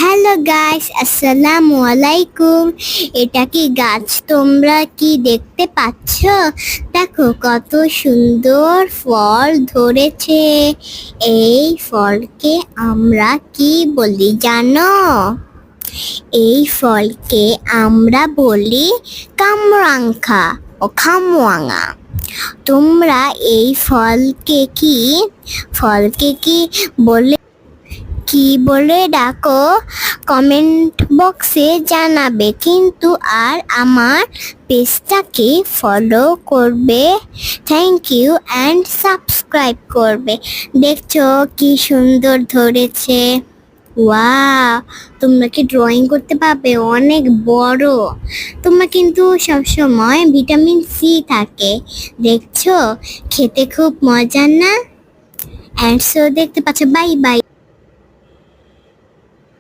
Hello guys, আসসালামু আলাইকুম। এটা কি গাছ? তোমরা কি দেখতে পাচ্ছ? দেখো কত সুন্দর ফল ধরেছে। এই ফলকে আমরা কি বলি জানো? এই ফলকে আমরা বলি কামরাংখা ও খামোয়াঙা। তোমরা এই ফলকে কি বলে কি বলে ডাকো? কমেন্ট বক্সে জানাবে কিন্তু। আর আমার পেজটাকে ফলো করবে। থ্যাংক ইউ অ্যান্ড সাবস্ক্রাইব করবে। দেখছো কি সুন্দর ধরেছে। ওয়াও, তোমরা কি ড্রয়িং করতে পারবে? অনেক বড়। তোমরা কিন্তু সবসময় ভিটামিন সি থাকে। দেখছো খেতে খুব মজার না? অ্যান্ড সো দেখতে পাচ্ছ। Bye bye.